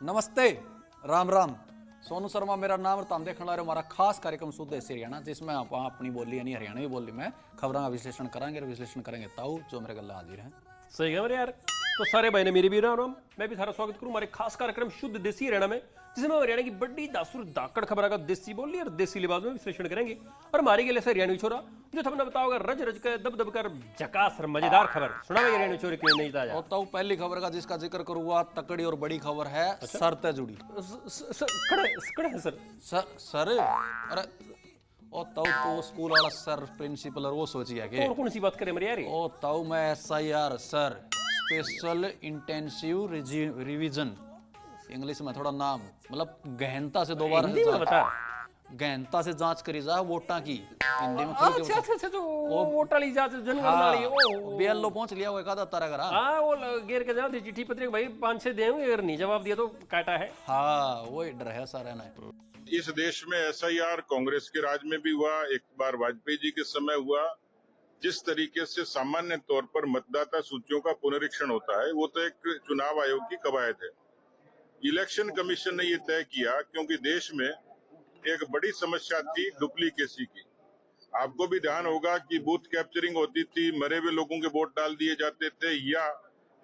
नमस्ते, राम राम। सोनू शर्मा मेरा नाम और तुम देखने हमारा खास कार्यक्रम शुद्ध देसी हरियाणा, जिसमें आप अपनी बोली यानी हरियाणवी बोली में खबरों का विश्लेषण करेंगे ताऊ जो मेरे गला हाजिर हैं। सही है मेरे यार। तो सारे भाई ने मेरी भी राम, मैं भी सारा स्वागत करूं हमारे खास कार्यक्रम शुद्ध देसी हरियाणा में, जिसमें हरियाणा की बड़ी दासुर दाकड़ खबर का देसी बोली और देसी लिबास में विश्लेषण करेंगे। और हमारे लिए हरियाणवी छोरा जो तुमने बताओगा रज रज कर दब दब कर झकास और मजेदार खबर सुना भाई हरियाणवी छोरे क्यों नहीं था तो पहली खबर का जिसका जिक्र करूंगा तकड़ी और बड़ी खबर है। अच्छा? सर से जुड़ी सर अरे ओ तो स्कूल वाला सर प्रिंसिपल और वो सोचिए कि कौन सी बात करे मेरे यार। ओ ताऊ मैं SIR sir special intensive revision, English में थोड़ा नाम मतलब गहनता से दोबारा गहनता से जांच करी जा वोटा की हिंदी में। अच्छा तो वोट वाली जांच जनगणना वाली ओ बीएलओ पहुंच लिया वो एकादा तारा करा। हां वो गेर के जाओ चिट्ठी पत्री भाई 5-6 देंगे, अगर नहीं जवाब दिया तो काटा है। हां वो डर है सारा ना। इस देश में SIR कांग्रेस के राज में भी हुआ, एक बार वाजपेयी जी के समय हुआ। जिस तरीके से सामान्य तौर पर मतदाता सूचियों का पुनरीक्षण होता है वो तो एक चुनाव आयोग की कवायद है। इलेक्शन कमीशन ने ये तय किया क्योंकि देश में एक बड़ी समस्या थी डुप्लीकेसी की। आपको भी ध्यान होगा कि बूथ कैप्चरिंग होती थी, मरे हुए लोगों के वोट डाल दिए जाते थे, या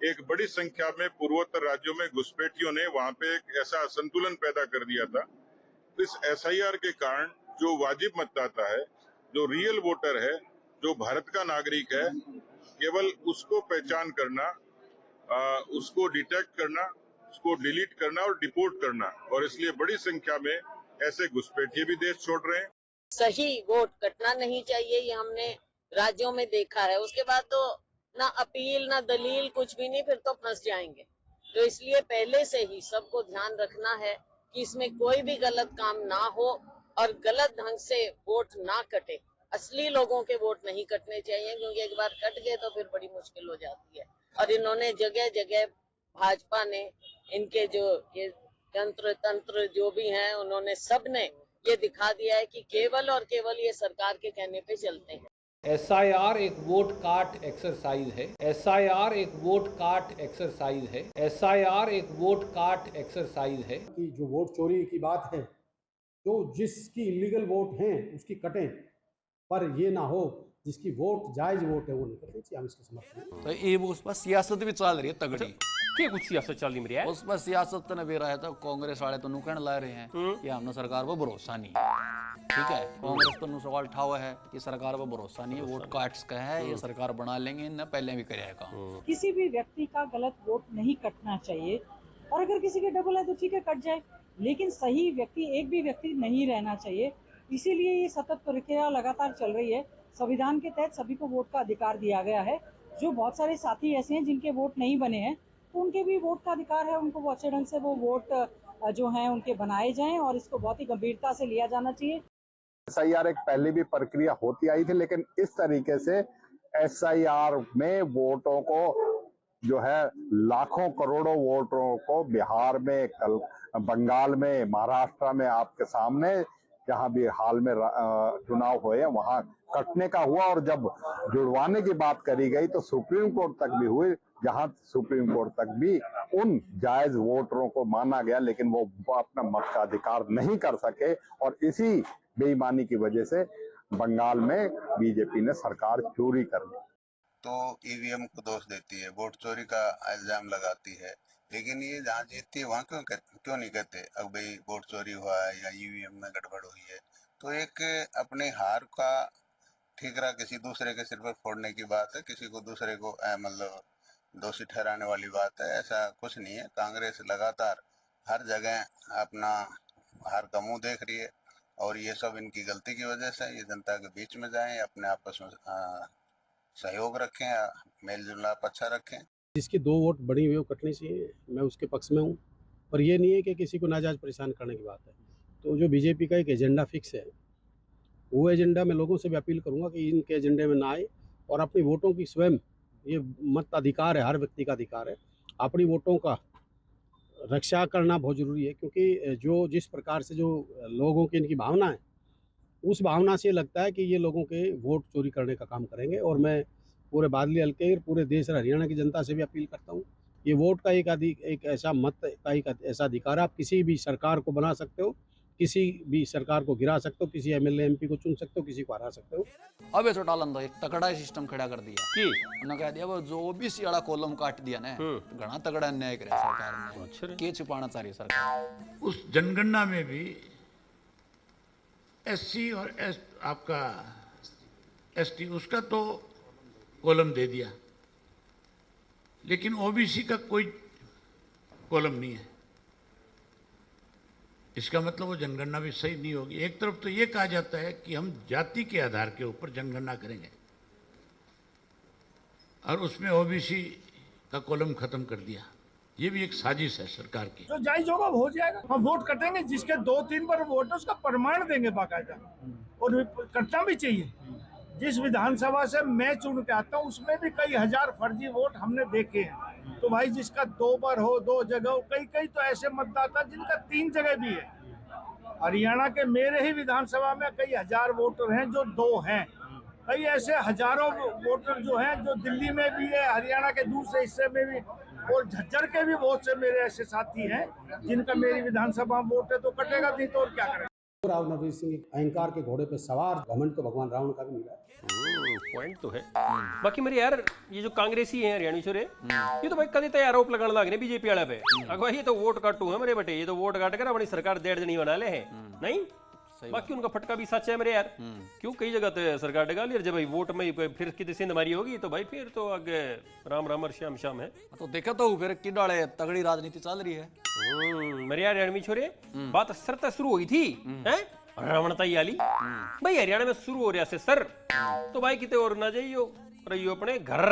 एक बड़ी संख्या में पूर्वोत्तर राज्यों में घुसपैठियों ने वहां पे एक ऐसा असंतुलन पैदा कर दिया था। तो इस SIR के कारण जो वाजिब मतदाता है, जो रियल वोटर है, जो भारत का नागरिक है, केवल उसको पहचान करना, उसको डिटेक्ट करना, उसको डिलीट करना और डिपोर्ट करना, और इसलिए बड़ी संख्या में ऐसे घुसपैठिए भी देश छोड़ रहे हैं। सही वोट कटना नहीं चाहिए, ये हमने राज्यों में देखा है। उसके बाद तो ना अपील ना दलील कुछ भी नहीं, फिर तो फंस जाएंगे। तो इसलिए पहले से ही सबको ध्यान रखना है कि इसमें कोई भी गलत काम ना हो और गलत ढंग से वोट ना कटे। असली लोगों के वोट नहीं कटने चाहिए, क्योंकि एक बार कट गए तो फिर बड़ी मुश्किल हो जाती है। और इन्होंने जगह जगह भाजपा ने इनके जो ये तंत्र जो भी हैं, उन्होंने सबने ये दिखा दिया है कि केवल और केवल ये सरकार के कहने पे चलते हैं। SIR एक वोट काट एक्सरसाइज है। SIR एक वोट काट एक्सरसाइज है। SIR एक वोट काट एक्सरसाइज है। कि जो वोट चोरी की बात है, जो जिसकी इलीगल वोट हैं उसकी कटें, पर ये ना हो जिसकी वोट जायज वोट है वो नहीं करनी चाहिए। हम इसके समर्थन। तो ये उस पर सियासत भी चल रही है तगड़ी। क्या कुछ सियासत चल रही है उस पर सियासत ने भी रहा है। तो कांग्रेस वाले तो नुकड़ ला रहे हैं कि हमने सरकार पर भरोसा नहीं, ठीक है। कांग्रेस तो सवाल उठावा है कि सरकार पर भरोसा नहीं है, वोट काट्स का है, ये सरकार बना लेंगे, इन्हें पहले भी कराया काम। किसी भी व्यक्ति का गलत वोट नहीं कटना चाहिए, और अगर किसी के डबल है तो ठीक है कट जाए, लेकिन सही व्यक्ति एक भी व्यक्ति नहीं रहना चाहिए। इसीलिए ये सतत प्रक्रिया लगातार चल रही है। संविधान के तहत सभी को वोट का अधिकार दिया गया है। जो बहुत सारे साथी ऐसे हैं जिनके वोट नहीं बने हैं, तो उनके भी वोट का अधिकार है, उनको वो अच्छे ढंग से वो वोट जो हैं उनके बनाए जाएं, और इसको बहुत ही गंभीरता से लिया जाना चाहिए। SIR एक पहले भी प्रक्रिया होती आई थी, लेकिन इस तरीके से SIR में वोटों को जो है लाखों करोड़ों वोटरों को बिहार में, कल बंगाल में, महाराष्ट्र में आपके सामने जहां भी हाल में चुनाव हुए वहां कटने का हुआ। और जब जुड़वाने की बात करी गई तो सुप्रीम कोर्ट तक भी हुई, जहां सुप्रीम कोर्ट तक भी उन जायज वोटरों को माना गया, लेकिन वो अपना मत का अधिकार नहीं कर सके। और इसी बेईमानी की वजह से बंगाल में बीजेपी ने सरकार चोरी कर दी। तो EVM को दोष देती है, वोट चोरी का इल्जाम लगाती है, लेकिन ये जहाँ जीतती है वहाँ क्यों नहीं कहते अब भाई वोट चोरी हुआ है या EVM में गड़बड़ हुई है। तो एक अपने हार का ठीकरा किसी दूसरे के सिर पर फोड़ने की बात है, किसी को दूसरे को मतलब दोषी ठहराने वाली बात है। ऐसा कुछ नहीं है। कांग्रेस लगातार हर जगह अपना हार का मुंह देख रही है, और ये सब इनकी गलती की वजह से। ये जनता के बीच में जाएं, अपने आपस में सहयोग रखें, मेल जुलाप अच्छा रखें। जिसकी 2 वोट बढ़ी हुई वो कटनी चाहिए, मैं उसके पक्ष में हूँ। पर ये नहीं है कि किसी को नाजायज परेशान करने की बात है। तो जो बीजेपी का एक एजेंडा फिक्स है, वो एजेंडा मैं लोगों से भी अपील करूँगा कि इनके एजेंडे में ना आए, और अपनी वोटों की स्वयं, ये मत अधिकार है, हर व्यक्ति का अधिकार है, अपनी वोटों का रक्षा करना बहुत ज़रूरी है। क्योंकि जो जिस प्रकार से जो लोगों की इनकी भावना है, उस भावना से लगता है कि ये लोगों के वोट चोरी करने का काम करेंगे। और मैं पूरे बादली हल्के और पूरे देश और हरियाणा की जनता से भी अपील करता हूँ, ये वोट का एक ऐसा मत का एक ऐसा अधिकार है, आप किसी भी सरकार को बना सकते हो, किसी भी सरकार को गिरा सकते हो, किसी एमएलए एमपी को चुन सकते हो, किसी को हरा सकते हो। अब ये चौटाला ने एक तगड़ा ही सिस्टम खड़ा कर दिया कि उन्होंने कह दिया वो जो ओबीसी वाला कॉलम काट दिया ना, तो घना तगड़ा अन्याय करे सरकार ने। के छुपाना चाह रही है सरकार? उस जनगणना में भी एससी और आपका एसटी उसका तो कॉलम दे दिया, लेकिन ओबीसी का कोई कॉलम नहीं है। इसका मतलब वो जनगणना भी सही नहीं होगी। एक तरफ तो ये कहा जाता है कि हम जाति के आधार के ऊपर जनगणना करेंगे और उसमें ओबीसी का कॉलम खत्म कर दिया। ये भी एक साजिश है सरकार की। तो जायज होगा हो जाएगा, हम वोट कटेंगे, जिसके 2-3 बार वोट है उसका प्रमाण देंगे बाकायदा, और कटना भी चाहिए। जिस विधानसभा से मैं चुन के आता हूँ उसमें भी कई हजार फर्जी वोट हमने देखे हैं। तो भाई जिसका 2 बार हो, 2 जगह हो, कई तो ऐसे मतदाता जिनका 3 जगह भी है। हरियाणा के मेरे ही विधानसभा में कई हजार वोटर हैं जो 2 हैं, कई ऐसे हजारों वोटर जो हैं जो दिल्ली में भी है, हरियाणा के दूसरे हिस्से में भी, और झज्जर के भी बहुत से मेरे ऐसे साथी हैं जिनका मेरी विधानसभा में वोट है। तो कटेगा नहीं तो और क्या करें। राव नरवीर सिंह अहंकार के घोड़े पे सवार, घमंड तो भगवान रावण का भी मिला है। पॉइंट तो है। बाकी मेरे यार ये जो कांग्रेसी है हरियाणवी छोरे, ये तो भाई कभी तय आरोप लगाने लग रहे बीजेपी वाले पे, अगवा ये तो वोट काटू है मेरे बेटे, ये तो वोट काट कर अपनी सरकार 1.5 दिन बना ले है नहीं। बाकी उनका फटका भी सच है मेरे यार, क्यों कई जगह तो सरकार डगा ली, जब भाई वोट में फिर कितनी सिंधमारी होगी तो भाई फिर तो आगे राम राम और श्याम श्याम है। तो देखा तो फिर कि डाले तगड़ी राजनीति चल रही है। मेरे यार हरियाणवी छोरे बात सरता शुरू हुई थी हैं रावणताई वाली, भाई हरियाणा में शुरू हो रहा से सर, तो भाई कितने और ना जाइयो रहियो अपने घर।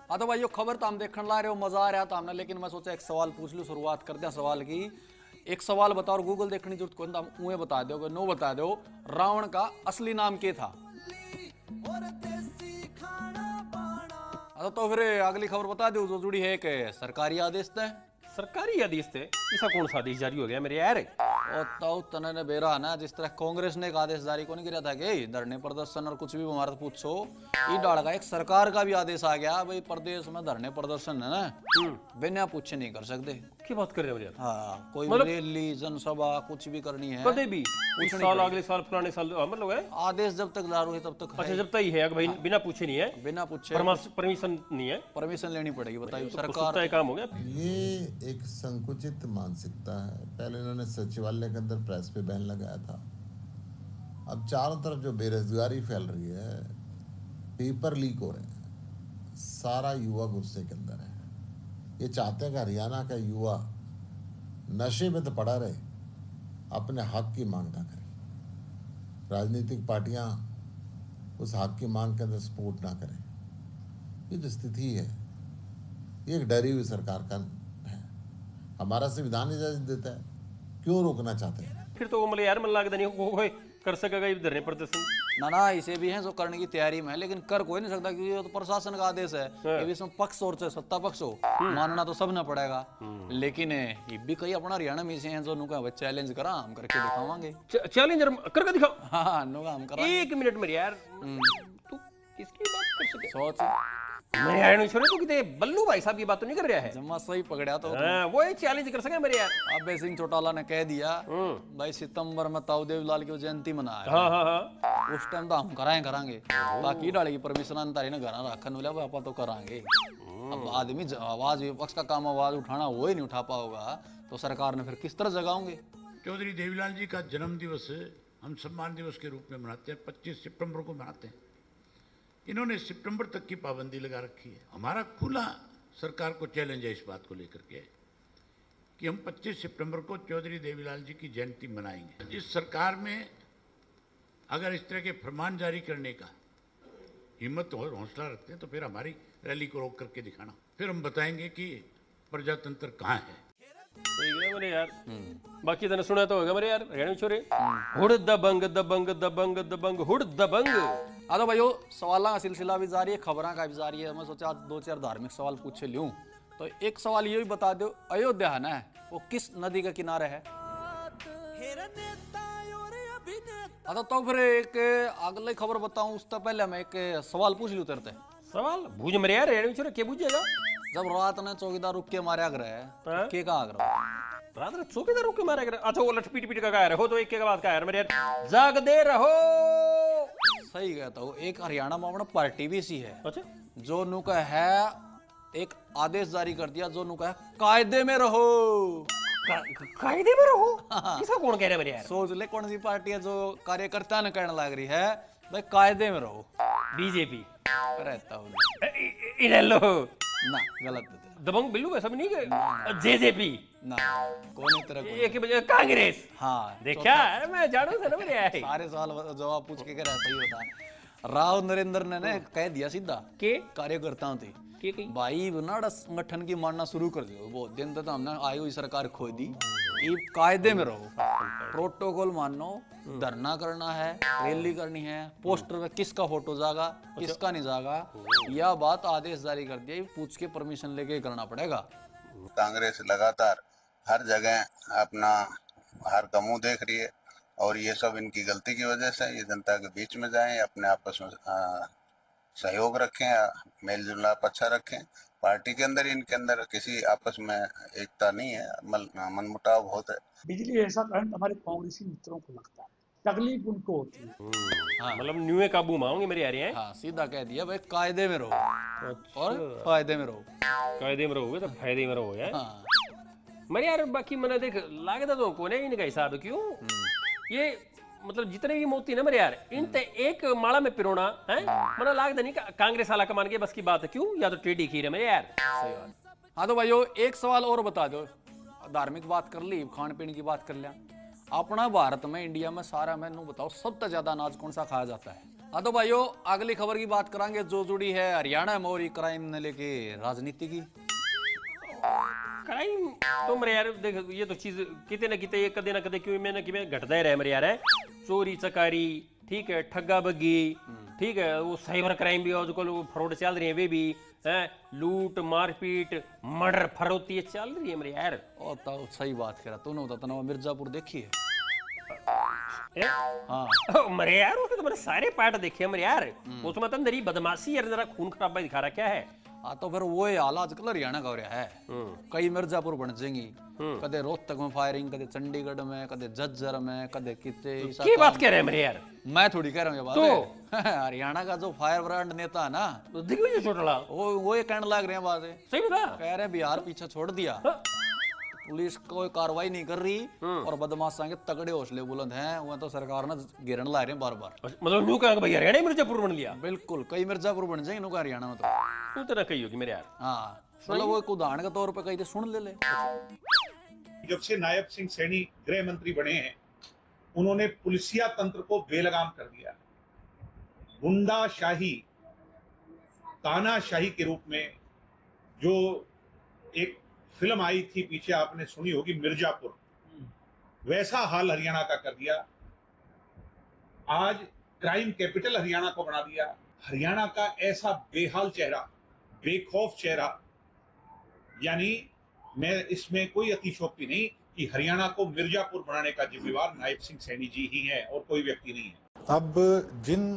हाँ तो भाई यो खबर तो हम देखने ला रहे हो, मजा आ रहा था हमने, लेकिन मैं सोचा एक सवाल पूछ लूं, शुरुआत करते हैं सवाल की। एक सवाल बताओ और गूगल देखने की जरूरत कोई, हम उन्हें बता दो, नो बता दो, रावण का असली नाम क्या था? तो फिर अगली खबर बता दो जो जुड़ी है कि सरकारी आदेश थे। सरकारी आदेश थे? ऐसा कौन सा आदेश जारी हो गया मेरे यार? तो तने बेरा ना, जिस तरह कांग्रेस ने एक आदेश जारी को नहीं किया था कि धरने प्रदर्शन और कुछ भी हमारे तो पूछो, ये डाल का एक सरकार का भी आदेश आ गया भाई, प्रदेश में धरने प्रदर्शन है ना बिना पूछे नहीं कर सकते। क्या बात कर रहे हो? हाँ, कोई रैली जनसभा कुछ भी करनी है कभी भी इस साल अगले साल फलाने साल मतलब है आदेश जब तक लागू है तब तक। अच्छा जब तक ही है भाई, बिना पूछे नहीं है, बिना पूछे परमिशन नहीं है, परमिशन लेनी पड़ेगी। बताइए तो सरकार का काम हो गया। ये एक संकुचित मानसिकता है। पहले इन्होंने सचिवालय के अंदर प्रेस पे बैन लगाया था, अब चारों तरफ जो बेरोजगारी फैल रही है, पेपर लीक हो रहे हैं, सारा युवा गुस्से के अंदर है। ये चाहते हैं कि हरियाणा का युवा नशे में तो पड़ा रहे, अपने हक की मांग ना करे, राजनीतिक पार्टियां उस हक की मांग के अंदर सपोर्ट ना करें। ये जो स्थिति है ये एक डरी हुई सरकार का है। हमारा संविधान इजाजत देता है, क्यों रोकना चाहते हैं? फिर तो मतलब यार मन लगता नहीं कोई कर सकेगा ये धरने प्रदर्शन। ना इसे भी हैं जो करने की तैयारी में है, लेकिन कर कोई नहीं सकता क्योंकि ये तो प्रशासन का आदेश है। ये भी इसमें पक्ष और से सत्ता पक्ष हो, मानना तो सब ना पड़ेगा। लेकिन ये भी कई अपना हरियाणा में से हैं जो नुका चैलेंज करा, हम करके दिखावांगे। चैलेंजर करके दिखाओ। हाँ नुका हम करा। 1 मिनट में यार तू किसकी बात कर सके? सोच मैं यार नहीं छोड़े, तू किते बल्लू भाई साहब की बात तो नहीं कर रहा है? जम्मा सही पकड़ा तो वो ही चैलेंज कर सके मेरे यार। अबे सिंह चौटाला ने कह दिया भाई सितंबर में ताऊ देवीलाल की जयंती मना है। हाँ। उस टाइम तो हम कराएंगे, बाकी डालेगी परमिशन अंतारी ने घर रखन वाले आप तो कराएंगे। अब आदमी आवाज विपक्ष का काम आवाज उठाना, वो ही नहीं उठा पाओगा तो सरकार ने फिर किस तरह जगाओगे? चौधरी देवीलाल जी का जन्म दिवस हम सम्मान दिवस के रूप में मनाते हैं, 25 सितंबर को मनाते हैं। इन्होंने सितंबर तक की पाबंदी लगा रखी है। हमारा खुला सरकार को चैलेंज है इस बात को लेकर के कि हम 25 सितंबर को चौधरी देवीलाल जी की जयंती मनाएंगे। इस सरकार में अगर इस तरह के फरमान जारी करने का हिम्मत और हौसला रखते हैं तो फिर हमारी रैली को रोक करके दिखाना, फिर हम बताएंगे कि प्रजातंत्र कहाँ है। मेरे यार बाकी तने सुना तो होगा मेरे यार हरियाणा छोरे, हुड़ दबंग दबंग दबंग दबंग हुड़ दबंग। तो भाई सवाल का सिलसिला भी जारी है, खबरों का भी जारी है। मैं सोचा 2-4 धार्मिक सवाल पूछे लूं। तो एक सवाल ये भी बता दो, अयोध्या है ना वो किस नदी के किनारे है? तो फिर एक अगली खबर बताऊं उससे पहले मैं एक सवाल पूछ लूं तेरे से। सवाल बूझ मरे यार रेणु छोरा के बूझेगा जब रात ने चौकीदार रुक के मारा कर हाँ? के कहा कर रात में चौकीदार रुक के मारा कर अच्छा वो लठ पीट पीट का कह रहे हो तो एक के बाद कह रहे मेरे यार जाग दे रहो सही कहता हूँ। एक हरियाणा में अपना पार्टी भी सी है अच्छा जो नु का है एक आदेश जारी कर दिया जो नु का है कायदे में रहो। कायदे में रहो किसका कौन कह रहा है मेरे यार सोच ले कौन सी पार्टी है जो कार्यकर्ता ने कहने लग रही है भाई कायदे में रहो। बीजेपी रहता हूँ इनेलो ना गलत दबंग बिल्लू वैसा भी नहीं के जेजेपी ना कौन है तेरा एक बजे कांग्रेस हाँ देखा है मैं जानू से ना मेरे यार सारे सवाल जवाब पूछ के कह सही होता। राव नरेंद्र ने कह दिया सीधा के कार्यकर्ताओं थे भाई ना संगठन की मानना शुरू कर दियो वो दिन तो हमने आई हुई सरकार खो दी ये कायदे में रहो प्रोटोकॉल मानो धरना करना है रैली करनी है पोस्टर में किसका फोटो जागा किसका नहीं जागा यह बात आदेश जारी कर दिया पूछ के परमिशन लेके करना पड़ेगा। कांग्रेस लगातार हर जगह अपना हार का मुंह देख रही है और ये सब इनकी गलती की वजह से ये जनता के बीच में जाएं अपने आपस में सहयोग रखें मेल जुलाप अच्छा रखें पार्टी के अंदर इनके अंदर किसी आपस में एकता नहीं है मनमुटाव बहुत है। बिजली ऐसा करंट हमारे कांग्रेसी मित्रों को लगता है तकलीफ उनको होती है हाँ मतलब न्यू काबू में आओगे मेरे यार हैं हाँ सीधा कह दिया भाई कायदे में रहो और फायदे में रहो कायदे में रहोगे तो फायदे में रहोगे हाँ। मेरे यार बाकी मैंने देख लागता तो कोने इनका हिसाब क्यों ये मतलब जितने भी मोती ना मेरे यार इन ते एक माला में पिरोना है मना लागता नहीं कांग्रेस वाला कमान के बस की बात है क्यों या तो टेढ़ी खीर है मेरे यार सही बात। हाँ तो भाइयों एक सवाल और बता दो धार्मिक बात कर ली खान पीने की बात कर लिया अपना भारत में इंडिया में सारा मैं बताओ सबसे ज्यादा अनाज कौन सा खाया जाता है। हाँ तो भाइयों अगली खबर की बात करांगे जो जुड़ी है हरियाणा में और क्राइम ने लेके राजनीति की। क्राइम तो मेरे यार देख ये तो चीज किते ना किते कदे ना कदे क्यों मैं घटता ही रहे मेरे यार है चोरी चकारी ठीक है ठग्गा बग्गी ठीक है वो साइबर क्राइम भी आजकल फ्रॉड चल रही है वे भी है लूट मारपीट मर्डर फरोती चल रही है मेरे यार। ओ तो सही बात कह रहा तूने बताता मिर्जापुर देखी है हाँ मेरे यार उसके तो मैंने सारे पार्ट देखे मेरे यार उसमें तो मेरी बदमाशी यार जरा खून खराबा दिखा रहा क्या है। हाँ तो फिर वो हाल आजकल हरियाणा का हो रहा है कई मिर्जापुर बन जाएंगी कदे रोहतक में फायरिंग कदे चंडीगढ़ में कदे झज्जर में कदे किते क्या बात कह रहे हैं मेरे यार मैं थोड़ी कह रहा हूँ ये बात तो हरियाणा का जो फायर ब्रांड नेता है ना दिग्विजय चौटाला वो ये कहने लग रहे हैं बात है सही बता कह रहे हैं बिहार पीछे छोड़ दिया पुलिस कोई कार्रवाई नहीं कर रही और बदमाशा के तगड़े हौसले बुलंद हैं वो तो सरकार ने घेरन ला रहे हैं बार बार मतलब न्यू कहा भाई हरियाणा मिर्जापुर बन लिया बिल्कुल कई मिर्जापुर बन जाएंगे नुका हरियाणा में तो तेरा कही होगी मेरे यार हाँ मतलब वो एक उदाहरण के तौर पे कही थे सुन ले जब से नायब सिंह सैनी गृह मंत्री बने हैं उन्होंने पुलिसिया तंत्र को बेलगाम कर दिया गुंडाशाही तानाशाही के रूप में जो एक फिल्म आई थी पीछे आपने सुनी होगी मिर्जापुर वैसा हाल हरियाणा का कर दिया। आज क्राइम कैपिटल हरियाणा को बना दिया। हरियाणा का ऐसा बेहाल चेहरा बेखौफ चेहरा यानी मैं इसमें कोई अतिशोक्ति नहीं कि हरियाणा को मिर्जापुर बनाने का जिम्मेवार नायब सिंह सैनी जी ही हैं और कोई व्यक्ति नहीं है। अब जिन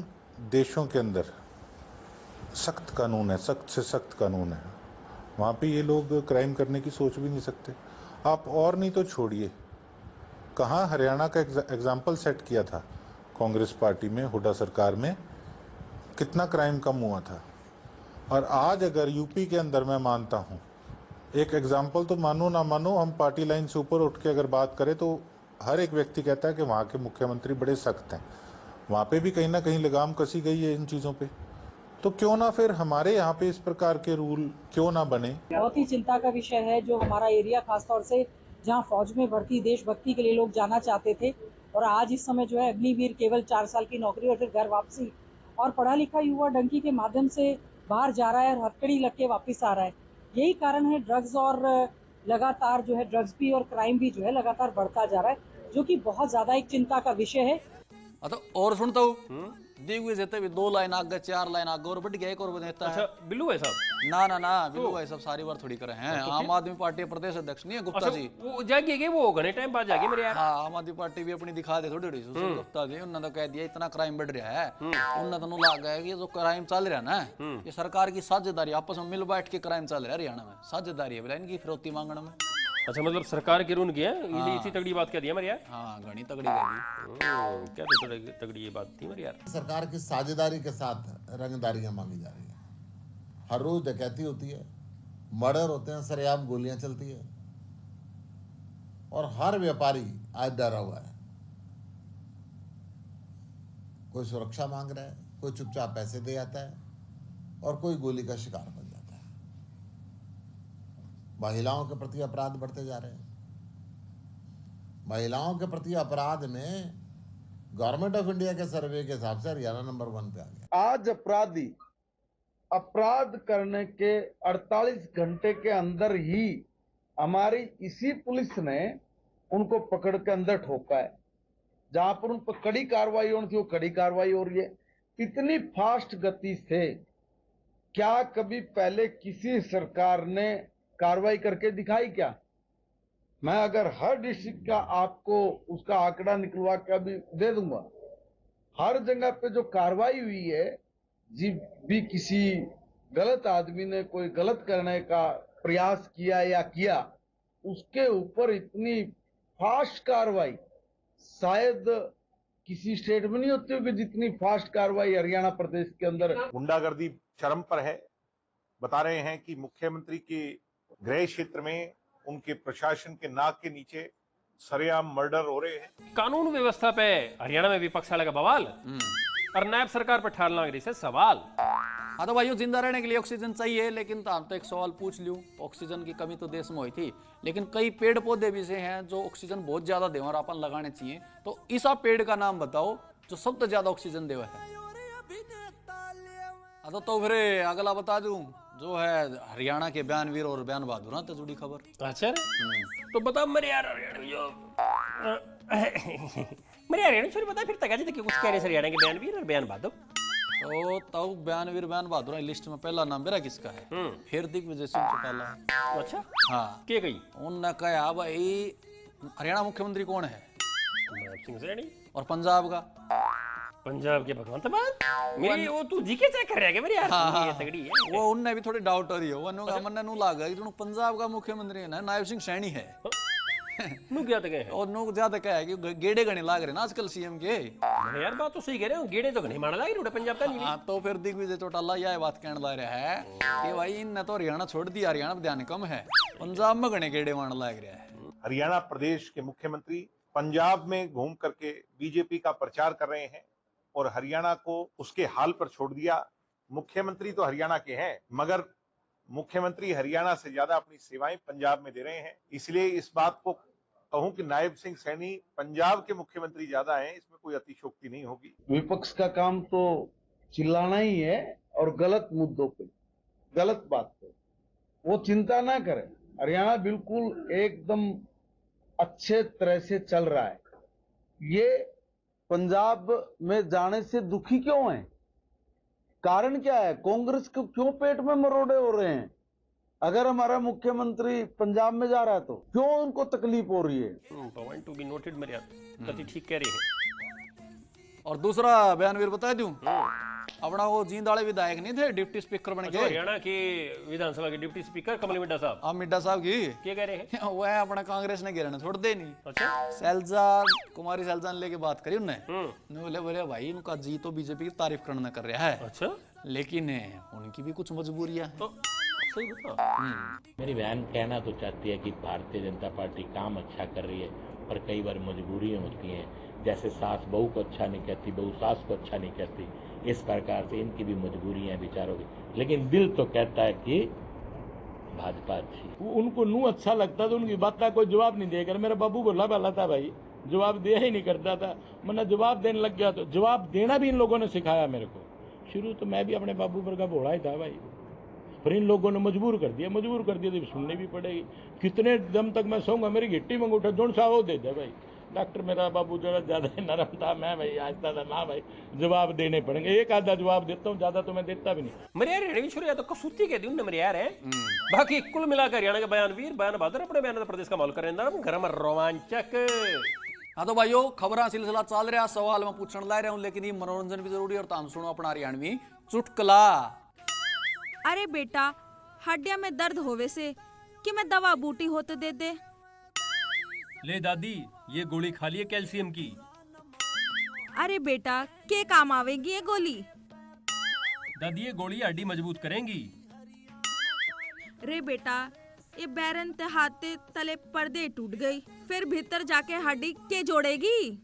देशों के अंदर सख्त कानून है सख्त से सख्त कानून है वहाँ पे ये लोग क्राइम करने की सोच भी नहीं सकते। आप और नहीं तो छोड़िए कहाँ हरियाणा का एग्जाम्पल सेट किया था कांग्रेस पार्टी में हुड्डा सरकार में कितना क्राइम कम हुआ था और आज अगर यूपी के अंदर मैं मानता हूँ एक एग्जाम्पल तो मानो ना मानो हम पार्टी लाइन से ऊपर उठ के अगर बात करें तो हर एक व्यक्ति कहता है कि वहाँ के मुख्यमंत्री बड़े सख्त हैं वहाँ पे भी कहीं ना कहीं लगाम कसी गई है इन चीज़ों पे तो क्यों ना फिर हमारे यहाँ पे इस प्रकार के रूल क्यों ना बने। बहुत ही चिंता का विषय है जो हमारा एरिया खासतौर से जहाँ फौज में भर्ती देशभक्ति के लिए लोग जाना चाहते थे और आज इस समय जो है अग्निवीर केवल 4 साल की नौकरी और फिर घर वापसी और पढ़ा लिखा युवा डंकी के माध्यम से बाहर जा रहा है और हथकड़ी लग के वापिस आ रहा है। यही कारण है ड्रग्स और लगातार जो है ड्रग्स भी और क्राइम भी जो है लगातार बढ़ता जा रहा है जो कि बहुत ज्यादा एक चिंता का विषय है। तो और सुनता हूँ दिग्विजय भी 2 लाइन आगे 4 लाइन आगे और बढ़ गया एक और नेता है। अच्छा बिल्लू भाई साहब? ना बिल्लू भाई साहब सारी बार थोड़ी करे हैं। आम आदमी पार्टी प्रदेश अध्यक्ष नहीं है गुप्ता जी। वो जाएगी वो घने टाइम बाद जाएगी मेरे यार। हाँ, आम आदमी पार्टी भी अपनी दिखा दे थोड़ी सुशील गुप्ता जी। उन्होंने तो कह दिया इतना क्राइम बढ़ रहा है, उन्होंने तो लगा है कि जो क्राइम चल रहा है ना ये सरकार की साझेदारी, आपस में मिल बैठ के क्राइम चल रहा है हरियाणा में, साझेदारी है बोला इनकी फिरौती मांगने में। अच्छा मतलब सरकार की रून की है, इसी तगड़ी बात कह दी है मेरे यार। हाँ घनी तगड़ी कह दी। क्या तो तगड़ी ये बात थी मेरे यार। सरकार की साझेदारी के साथ रंगदारियां मांगी जा रही है। हर रोज डकैती होती है, मर्डर होते हैं, सरेआम गोलियां चलती है और हर व्यापारी आज डरा हुआ है। कोई सुरक्षा मांग रहा है, कोई चुपचाप पैसे दे आता है और कोई गोली का शिकार बन जाता है। महिलाओं के प्रति अपराध बढ़ते जा रहे हैं। महिलाओं के प्रति अपराध में गवर्नमेंट ऑफ इंडिया के सर्वे के हिसाब से हरियाणा नंबर 1 पे आ गया। आज अपराधी अपराध करने के 48 घंटे के अंदर ही हमारी इसी पुलिस ने उनको पकड़ के अंदर ठोका है। जहां पर उन पर कड़ी कार्रवाई होनी थी वो कड़ी कार्रवाई हो रही है। इतनी फास्ट गति से क्या कभी पहले किसी सरकार ने कार्रवाई करके दिखाई क्या? मैं अगर हर डिस्ट्रिक्ट का आपको उसका आंकड़ा निकलवा के अभी दे दूंगा। हर जगह पे जो कार्रवाई हुई है, जी भी किसी गलत आदमी ने कोई गलत करने का प्रयास किया उसके ऊपर इतनी फास्ट कार्रवाई शायद किसी स्टेट में नहीं होती होगी जितनी फास्ट कार्रवाई हरियाणा प्रदेश के अंदर। गुंडागर्दी चरम पर है। बता रहे हैं कि मुख्यमंत्री के गृह क्षेत्र में उनके प्रशासन के नाक के नीचे सरेआम मर्डर हो रहे हैं। कानून व्यवस्था पे हरियाणा में विपक्ष वाले का बवाल और नायब सरकार पर ठाल नागरी से सवाल। हाँ तो भाइयों जिंदा रहने के लिए ऑक्सीजन चाहिए, लेकिन तो हम तो एक सवाल पूछ लूं। ऑक्सीजन की कमी तो देश में हुई थी, लेकिन कई पेड़ पौधे भी से हैं जो ऑक्सीजन बहुत ज्यादा देव और अपन लगाने चाहिए। तो इस आप पेड़ का नाम बताओ जो सबसे ज्यादा ऑक्सीजन देव है। तो फिर अगला बता दूं जो है हरियाणा के बयानवीर और बयान बहादुर से जुड़ी खबर। अच्छा तो बता मेरे यार मेरे हरियाणा छोरी बता फिर तक कुछ कह रहे हरियाणा के बयानवीर और बयान बहादुर। तो बयानवीर बयान बहादुर लिस्ट में पहला नाम मेरा किसका है? फिर दिग्विजय सिंह चौटाला। अच्छा हाँ क्या कही? उनने कहा भाई हरियाणा मुख्यमंत्री कौन है? नायब सिंह सैनी। और पंजाब का? पंजाब के भगवंत मान मेरी वो तू जीके चेक कर रहा है मेरी यार। हाँ, ये तगड़ी है। वो उनने भी थोड़ी डाउट हो रही है। वो मन नु लगा कि पंजाब का मुख्यमंत्री है ना नायब सिंह सैनी है। नु क्या तक है और नु ज्यादा क्या है कि गेड़े गणे लाग रहे ना आजकल सीएम के। यार बात तो सही कह रहे हो, गेड़े तो गणे मारने लग रहे पंजाब का नहीं। हाँ तो फिर दिग्विजय चौटाला यह बात कहने लग रहा है कि भाई इनने तो हरियाणा छोड़ दिया, हरियाणा में ध्यान कम है, पंजाब में गणे गेड़े मारने लग रहा है। हरियाणा प्रदेश के मुख्यमंत्री पंजाब में घूम करके बीजेपी का प्रचार कर रहे हैं और हरियाणा को उसके हाल पर छोड़ दिया। मुख्यमंत्री तो हरियाणा के हैं मगर मुख्यमंत्री हरियाणा से ज्यादा अपनी सेवाएं पंजाब में दे रहे हैं। इसलिए इस बात को कहूं कि नायब सिंह सैनी पंजाब के मुख्यमंत्री ज्यादा हैं, इसमें कोई अतिशयोक्ति नहीं होगी। विपक्ष का काम तो चिल्लाना ही है और गलत मुद्दों पे, गलत बात पे वो चिंता ना करें। हरियाणा बिल्कुल एकदम अच्छे तरह से चल रहा है। ये पंजाब में जाने से दुखी क्यों है? कारण क्या है? कांग्रेस को क्यों पेट में मरोड़े हो रहे हैं? अगर हमारा मुख्यमंत्री पंजाब में जा रहा है तो क्यों उनको तकलीफ हो रही है? पॉइंट टू बी नोटेड मेरे यार, ठीक कह रहे हैं। और दूसरा बयानवीर बता दूं, अपना वो जींदाड़े विधायक नहीं थे डिप्टी स्पीकर बन के हरियाणा के विधानसभा के डिप्टी स्पीकर कमल मिड्डा साहब। अब मिड्डा साहब की क्या कह रहे हैं? वो है अपना कांग्रेस ने गिरने छोड़ दे नहीं। अच्छा सैलजा कुमारी सैलजा ने लेके बात करी उन्होंने बोले भाई उनका जी तो बीजेपी की तारीफ करना कर रहा है। अच्छा लेकिन उनकी भी कुछ मजबूरियां हैं। तो सही बता। मेरी बहन कहना तो चाहती है कि भारतीय जनता पार्टी काम अच्छा कर रही है पर कई बार मजबूरियां होती हैं, जैसे सास बहू को अच्छा नहीं कहती, बहू सास को अच्छा नहीं कहती। इस प्रकार से इनकी भी मजबूरियां विचारों की, लेकिन दिल तो कहता है कि भाजपा अच्छी। उनको नू अच्छा लगता तो उनकी बात का कोई जवाब नहीं देकर मेरा बाबू बोला वाला था भाई, जवाब दिया ही नहीं करता था। मैंने जवाब देने लग गया तो जवाब देना भी इन लोगों ने सिखाया मेरे को। शुरू तो मैं भी अपने बाबू पर का भोड़ा ही था भाई, पर इन लोगों ने मजबूर कर दिया तो सुननी भी पड़ेगी। कितने दम तक मैं सोऊंगा? मेरी गिट्टी में उठा जोन सा वो दे दे भाई, डॉक्टर मेरा बाबू जो है ज्यादा नरम था, मैं भाई आहिस्ता था ना भाई, जवाब देने पड़ेंगे, एक आधा जवाब देता हूँ, ज्यादा तो मैं देता भी नहीं। मेरे यार हरियाणवी छोरे तो कसूती कहती हूँ मेरे यार है। बाकी कुल मिलाकर हरियाणा के बयानवीर बयान बहादुर अपने बयान प्रदेश का माहौल कर गरम रोमांचक। हाँ तो भाइयों खबर सिलसिला चल रहा, सवाल मैं पूछने ला रहा हूँ, लेकिन ये मनोरंजन भी जरूरी है और ताम सुनो अपना हरियाणवी चुटकला। अरे बेटा हड्डियां में दर्द होवे से कि मैं दवा बूटी होते दे दे। ले दादी ये गोली खा लिए कैल्शियम की। अरे बेटा के काम आवेगी ये गोली? दादी ये गोली हड्डी मजबूत करेंगी। रे बेटा ये बैरन ते हाथे तले पर्दे टूट गई, फिर भीतर जाके हड्डी के जोड़ेगी?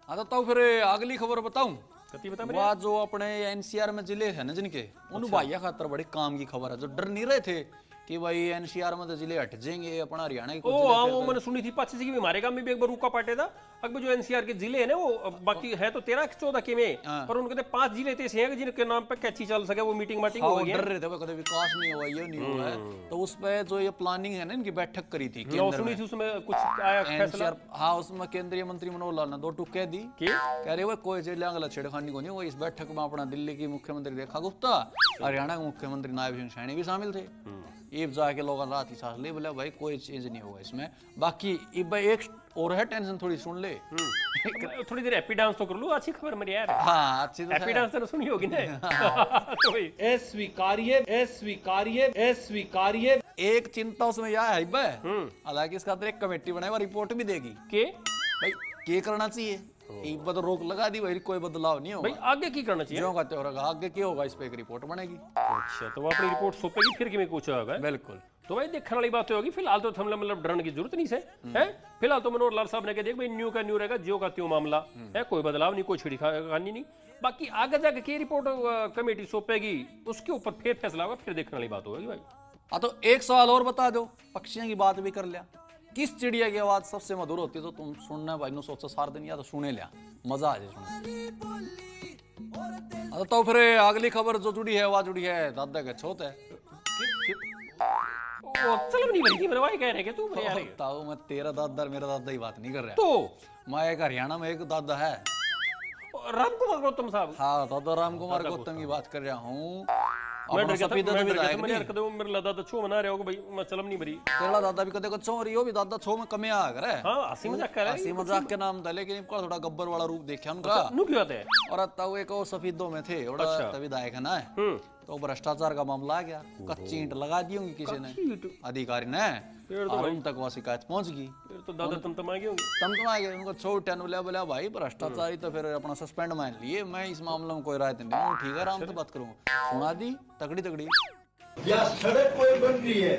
हाँ तो फिर अगली खबर बताऊं। बता वह जो अपने एनसीआर में जिले है ना जिनके उन भाइयों खातर बड़ी काम की खबर है, जो डर नहीं रहे थे कि भाई एनसीआर में तो जिले हट जाएंगे अपना हरियाणा के। वो मैंने सुनी थी पाछे से कि हमारे गांव में भी एक बार रुका पाटे था। अब जो एनसीआर के जिले है ना वो बाकी है तो 13-14 के में, पर उनके 5 जिले ऐसे हैं जिनके नाम पे कैची चल सके, वो मीटिंग हो गई है। डर रहे थे कभी विकास नहीं हुआ, ये नहीं हुआ है, तो उस पे जो ये प्लानिंग है ना इनकी बैठक करी थी केंद्र में, उसमें कुछ आया फैसला। हाँ उसमें केंद्रीय मंत्री मनोहर लाल ने 2 टूक कह दी, कह रहे वो कोई गलत छेड़खानी को नहीं हुआ। इस बैठक में अपना दिल्ली की मुख्यमंत्री रेखा गुप्ता, हरियाणा के मुख्यमंत्री नायब सिंह सैनी भी शामिल थे। इब जाके लोग रात ही सांस ले बोले भाई कोई चेंज नहीं होगा इसमें। बाकी इब एक और है टेंशन थोड़ी सुन ले। थोड़ी देर हैप्पी डांस तो कर लूं, अच्छी खबर मेरी यार। हाँ अच्छी तो हैप्पी डांस तो सुनी होगी ना। तो भाई अस्वीकार्य एक चिंता उसमें यह है भाई, हालांकि इसका एक कमेटी बनाई और रिपोर्ट भी देगी के भाई क्या करना चाहिए। एक बार तो रोक लगा दी भाई, कोई बदलाव नहीं होगा भाई, आगे की करना चाहिए जो कहते होगा आगे क्या होगा, इस पे एक रिपोर्ट बनेगी। अच्छा तो वो अपनी रिपोर्ट सौंपेगी फिर कि मैं कुछ होगा। बिल्कुल तो भाई देखने वाली बात होगी। फिलहाल तो हमने मतलब डरने की जरूरत नहीं है। फिलहाल तो मनोहर लाल साहब ने कहा देख भाई न्यू का न्यू रहेगा, जियो का त्यों मामला है, कोई बदलाव नहीं, कोई छिड़खानी नहीं। बाकी आगे जाके की रिपोर्ट कमेटी सौंपेगी उसके ऊपर फिर फैसला होगा, फिर देखने वाली बात होगी भाई। हाँ तो एक सवाल और बता दो, पक्षियों की बात भी कर लिया, किस चिड़िया की आवाज सबसे मधुर होती है? तो तुम सुनना भाई सोचा सार दिन या तो सुने लिया, मजा आ जाए सुन। तो फिर अगली खबर जो जुड़ी है वह जुड़ी है दादा के छोत है। चलो नहीं बनी मेरे भाई कह रहे तू ताऊ मैं तेरा दादा मेरा दादा ही बात नहीं कर रहा तो मैं एक हरियाणा में एक दादा है राम कुमार गौतम साहब। हाँ दादा राम कुमार गौतम की बात कर रहा हूँ। मैं डर गया था मेरे दादा तो छो मना रहे हो भाई, मैं चलम नहीं भरी। तेरा दादा भी कदे को छो रही हो भी दादा छो में कमे आ करे। हां हंसी मजाक कर रहा है, हंसी मजाक के नाम था, लेकिन इनका थोड़ा गब्बर वाला रूप देखा उनका। नु क्यों आते हैं? और ताऊ एक और सफेदों में थे और तभी दायक है ना, तो भ्रष्टाचार का मामला आ गया, कच्ची ईंट लगा दी होंगी किसी ने अधिकारी ने, और उन तक वह शिकायत पहुंच गई। फिर तो दादा तमतमा गए होंगे। तमतमा गए, उनको छोड़ बोला भाई भ्रष्टाचारी तो फिर अपना सस्पेंड मान लिए, मैं इस मामले में कोई राय नहीं हूँ, ठीक है आराम से बात करूंगा। सुना दी तगड़ी तगड़ी। या सड़क कोई बन रही है,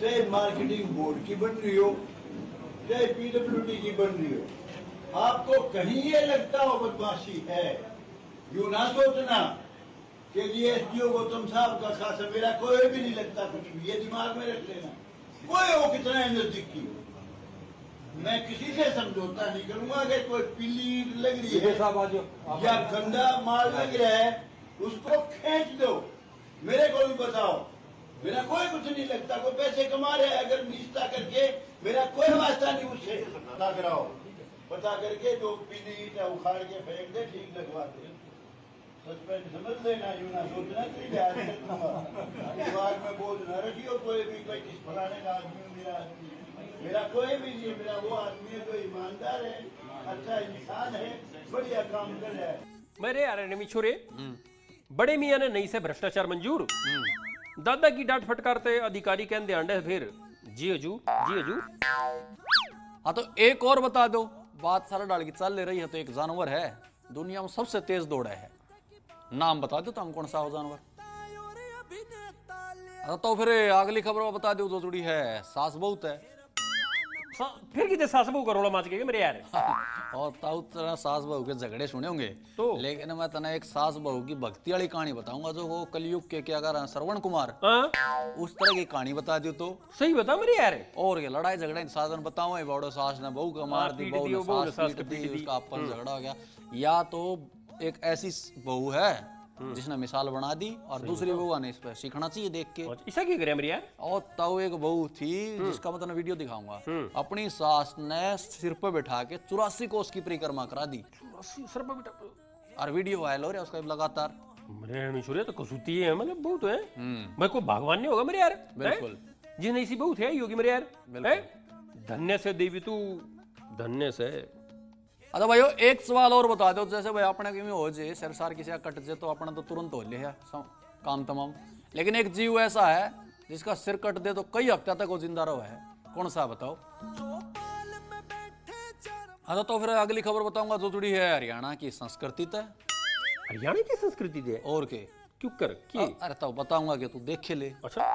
चाहे मार्केटिंग बोर्ड की बन रही हो, चाहे पीडब्ल्यूडी की बन रही हो, आपको कहीं ये लगता हो बदमाशी है, यूं ना सोचना कि ये एसडीओ गौतम साहब का खास है, मेरा कोई भी नहीं लगता कुछ भी, ये दिमाग में रख लेना। कोई हो कितना नजदीकी हो, मैं किसी से समझौता नहीं करूंगा। अगर कोई पीली लग रही है या गंदा माल लग रहा है उसको खींच दो, मेरे को भी बताओ, मेरा कोई कुछ नहीं लगता। कोई पैसे कमा रहे हैं अगर निष्ठा करके, मेरा कोई वास्ता नहीं उससे। पता कराओ, पता करके जो पीली ईंट उखाड़ के फेंक दे, ठीक लगवा दे, सस्पेंड समझ लेना, यूं ना सोचना दिमाग में बोझ न रखियो। कोई भी कोई किस फलाने का आदमी मेरा कोई भी नहीं, मेरा वो आदमी है जो ईमानदार है, अच्छा इंसान है, बढ़िया काम कर रहा है। मेरे यार छोरे बड़े मियाँ ने नहीं से भ्रष्टाचार मंजूर, दादा की डांट फटकारते अधिकारी कहते अंडे फिर जी हजूर जी हजूर। हाँ तो एक और बता दो, बात सारा डाल की चल ले रही है, तो एक जानवर है दुनिया में सबसे तेज दौड़ा है, नाम बता दो तुम कौन सा हो जानवर। तो फिर अगली खबर बता दो जो जुड़ी है सास बहुत है। फिर कितने सास बहू करोड़ा माच गए मेरे यार। और ताऊ तेरा सास बहू के झगड़े सुने होंगे तो, लेकिन मैं तना एक सास बहू की भक्ति वाली कहानी बताऊंगा, जो वो कलयुग के क्या कर रहा है श्रवण कुमार, उस तरह की कहानी बता दी तो सही बता मेरे यार। और ये लड़ाई झगड़े साधन बताऊं, बड़ो सास ने बहू को मार दी, बहू ने सास पीट दी, उसका आपस झगड़ा हो गया। या तो एक ऐसी बहू है जिसने मिसाल बना दी और दूसरी बहू ने इस पर सीखना चाहिए देख के। ऐसा क्यों करे मेरी यार? और तब एक बहू थी जिसका मैं तुम्हें वीडियो दिखाऊंगा, अपनी सास ने सिर पे बैठा के 84 कोस की परिक्रमा करा दी। 84 सिर पे बैठा और वीडियो वायरल हो रहा है उसका लगातार। मेरे छोरे तो कसूती है, मतलब बहू तो है भाई, कोई भगवान नहीं होगा मेरे यार। बिल्कुल जिसने इसी बहू थे आई होगी मेरे यार। धन्य से देवी तू, धन्य से। अच्छा भाइयों एक सवाल और बता दो, जैसे भाई अपने में हो जे सिर सार किसी का कट जाए तो अपना तो तुरंत हो ले है काम तमाम, लेकिन एक जीव ऐसा है जिसका सिर कट दे तो कई हफ्ते तक वो जिंदा रहा है, कौन सा बताओ? अच्छा तो फिर अगली खबर बताऊंगा जो जुड़ी है हरियाणा की संस्कृति से। हरियाणा की संस्कृति दे और के क्यों कर की? अरे तो बताऊंगा कि तू देखे ले। अच्छा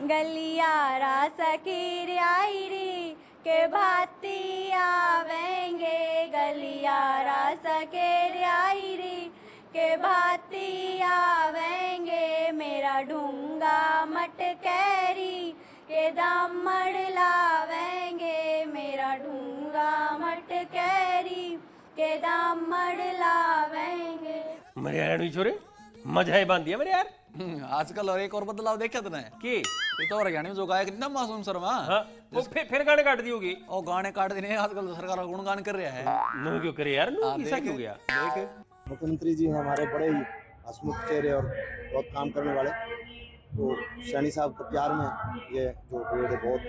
गलिया रासा की आई री के भाती आवेंगे, गलिया रासा के आई री के भाती आवेंगे, मेरा ढूंगा मटकैरी के दामड़ लावेंगे, मेरा ढूंगा मटकैरी के दामड़ लावेंगे। मेरे यार छोरे मजा ही बांध दिया मेरे यार। आजकल और एक और बदलाव देखा तूने कि तो हरियाणा में जो गायक ना मासूम शर्मा, वो फिर गाने काट दी होगी। और गाने काट देने सरकार सरकार गुणगान कर रहा है। नो क्यों करे यार, नो ऐसा क्यों गया? देख मुख्यमंत्री जी हमारे बड़े ही हंसमुख चेहरे और बहुत काम करने वाले, तो सैनी साहब के प्यार में ये जो पेड़ है बहुत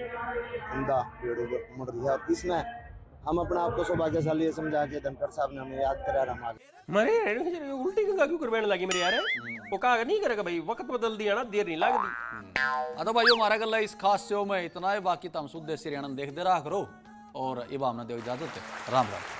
उम्दा पेड़ उमड़ रही है, और इसमें हम अपने आप को सौभाग्यशाली समझा के धनखड़ साहब ने हमें याद करा हम आगे। मेरे उल्टी गंगा क्यों करवाने लगी मेरे यार? वो कहा नहीं करेगा भाई, वक्त बदल दिया ना, देर नहीं लगती। तो भाई हमारा गल्ला इस खास शो में इतना है, बाकी तो हम शुद्ध देसी हरियाणा देख दे रहा करो, और इब हमने दो इजाजत है। राम राम।